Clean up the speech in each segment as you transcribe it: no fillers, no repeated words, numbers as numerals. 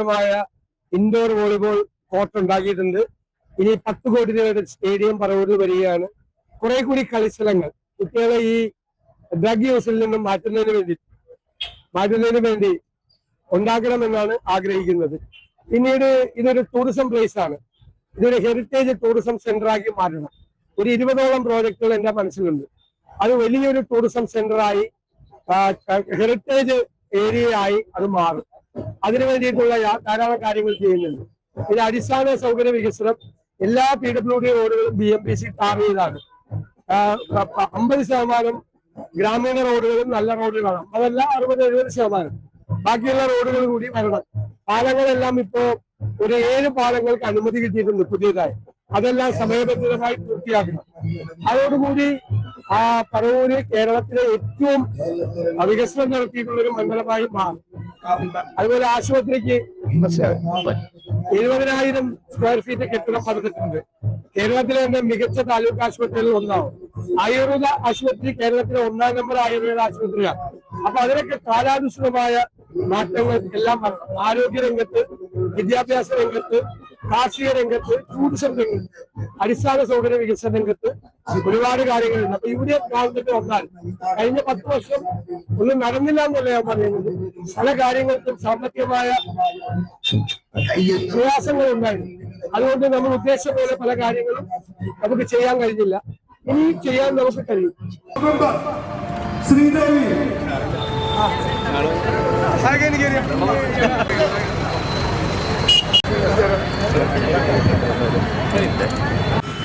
മനോഹരമായ indoor volleyball court ഉണ്ടാക്കിയിട്ടുണ്ട്. ഇനി 10 കോടി രൂപയുടെ സ്റ്റേഡിയം പറവൂരിൽ വരികയാണ്. കുറെ കൂടി കളിസ്ഥലങ്ങൾ കുട്ടികളെ ഈ ഡ്രഗ് യൂസിൽ നിന്നും മാറ്റുന്നതിന് വേണ്ടി ഉണ്ടാക്കണമെന്നാണ് ആഗ്രഹിക്കുന്നത്. പിന്നീട് ഇതൊരു ടൂറിസം പ്ലേസ് ആണ്. ഇതൊരു ഹെറിറ്റേജ് ടൂറിസം സെന്റർ ആക്കി മാറ്റണം. ഒരു 20ഓളം പ്രോജക്റ്റുകൾ എന്റെ മനസ്സിലുണ്ട്. അത് വലിയൊരു ടൂറിസം സെന്ററായി ഹെറിറ്റേജ് ഏരിയയായി അത് മാറും. അതിനു വേണ്ടിയിട്ടുള്ള ധാരാളം കാര്യങ്ങൾ ചെയ്യുന്നുണ്ട്. ഇത് അടിസ്ഥാന സൗകര്യ വികസനം എല്ലാ PWD റോഡുകളും BMPC ടാർ ചെയ്താണ്. 50% ഗ്രാമീണ റോഡുകളും നല്ല റോഡുകളാണ്. അതല്ല 60-70%. ബാക്കിയുള്ള റോഡുകൾ കൂടി വരണം. പാലങ്ങളെല്ലാം ഇപ്പോ ഒരു 7 പാലങ്ങൾക്ക് അനുമതി കിട്ടിയിട്ടുണ്ട് പുതിയതായി. അതെല്ലാം സമയബന്ധിതമായി പൂർത്തിയാക്കണം. അതോടുകൂടി പറവൂര് കേരളത്തിലെ ഏറ്റവും വികസനം നടത്തിയിട്ടുള്ള ഒരു മണ്ഡലമായി മാറും. അതുപോലെ ആശുപത്രിക്ക് 70,000 സ്ക്വയർ ഫീറ്റ് കെട്ടിടം പണിതിട്ടുണ്ട്. കേരളത്തിലെ തന്നെ മികച്ച താലൂക്ക് ആശുപത്രികളിൽ ഒന്നാവും. ആയുർവേദ ആശുപത്രി കേരളത്തിലെ 1ാം നമ്പർ ആയുർവേദ ആശുപത്രിയാണ്. അപ്പൊ അതിനൊക്കെ കാലാനുസൃതമായ മാറ്റങ്ങൾ എല്ലാം വരണം. ആരോഗ്യ രംഗത്ത്, വിദ്യാഭ്യാസ രംഗത്ത്, കാർഷിക രംഗത്ത്, ടൂറിസം രംഗത്ത്, അടിസ്ഥാന സൗകര്യ വികസന രംഗത്ത് ഒരുപാട് കാര്യങ്ങളുണ്ട്. അപ്പൊ ഇവിടെ ഗവൺമെന്റ് വന്നാൽ കഴിഞ്ഞ 10 വർഷം ഒന്നും നടന്നില്ല എന്നല്ല ഞാൻ പറയുന്നത്. പല കാര്യങ്ങൾക്കും സാമ്പത്തികമായ പ്രയാസങ്ങൾ ഉണ്ടായിരുന്നു. അതുകൊണ്ട് നമ്മൾ ഉദ്ദേശിച്ച പോലെ പല കാര്യങ്ങളും നമുക്ക് ചെയ്യാൻ കഴിഞ്ഞില്ല. ഇനി ചെയ്യാൻ നമുക്ക് കഴിയും. ശ്രീദേവി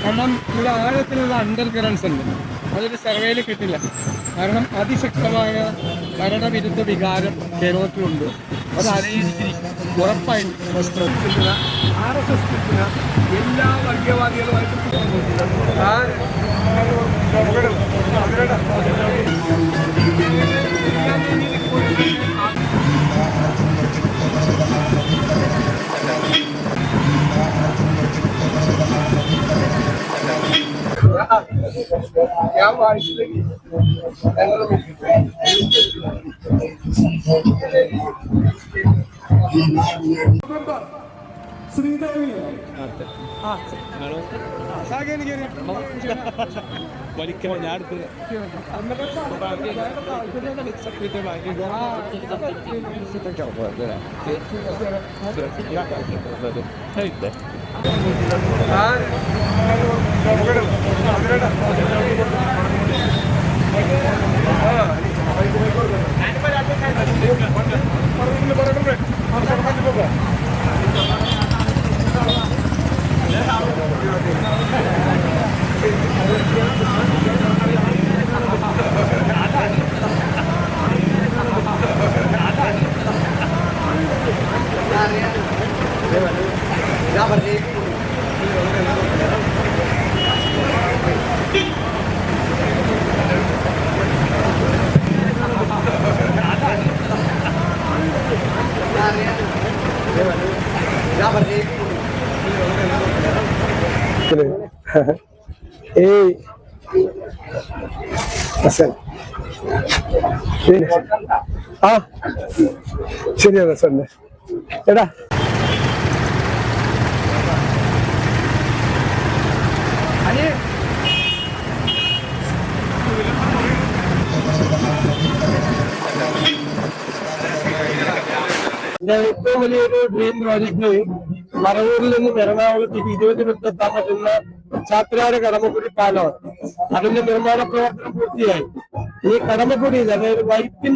കാരണം ഇവിടെ ആഴത്തിലുള്ള അണ്ടർ കറൻസ് ഉണ്ട്. അതൊരു സർവേയിൽ കിട്ടില്ല. കാരണം അതിശക്തമായ ഭരണവിരുദ്ധ വികാരം കേരളത്തിലുണ്ട്. അത് അറിയിച്ചിരിക്കും ഉറപ്പായിട്ട്. RSS എല്ലാ വർഗീയവാദികളുമായിട്ട് ഞാൻ വായിച്ചില്ലെങ്കിൽ ശ്രീദേവി വലിക്കാൻ ഞാൻ ശരിയാണ് സാറിന് എടാ എന്റെ ഏറ്റവും വലിയൊരു ഡ്രീം പ്രോജക്റ്റ് പറവൂരിൽ നിന്നും എറണാകുളത്തേക്ക് 20 മിനിറ്റ് എത്താൻ പറ്റുന്ന ചാത്തുരാട് കടമക്കുടി പാലമാണ്. അതിന്റെ നിർമ്മാണ പ്രവർത്തനം പൂർത്തിയായി. ഈ കടമക്കുടിയിൽ, അതായത് വൈപ്പിൻ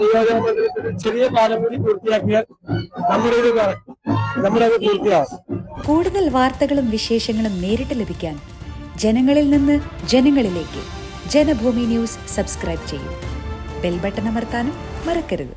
നിയോജക മണ്ഡലത്തിൽ ചെറിയ പാലം കൂടി പൂർത്തിയാക്കിയാൽ നമ്മുടെ അത് പൂർത്തിയാകും. കൂടുതൽ വാർത്തകളും വിശേഷങ്ങളും നേരിട്ട് ലഭിക്കാൻ ജനങ്ങളിൽ നിന്ന് ജനങ്ങളിലേക്ക് ജനഭൂമി ന്യൂസ് സബ്സ്ക്രൈബ് ചെയ്യൂ. ബെൽ ബട്ടൺ അമർത്താനും മറക്കരുത്.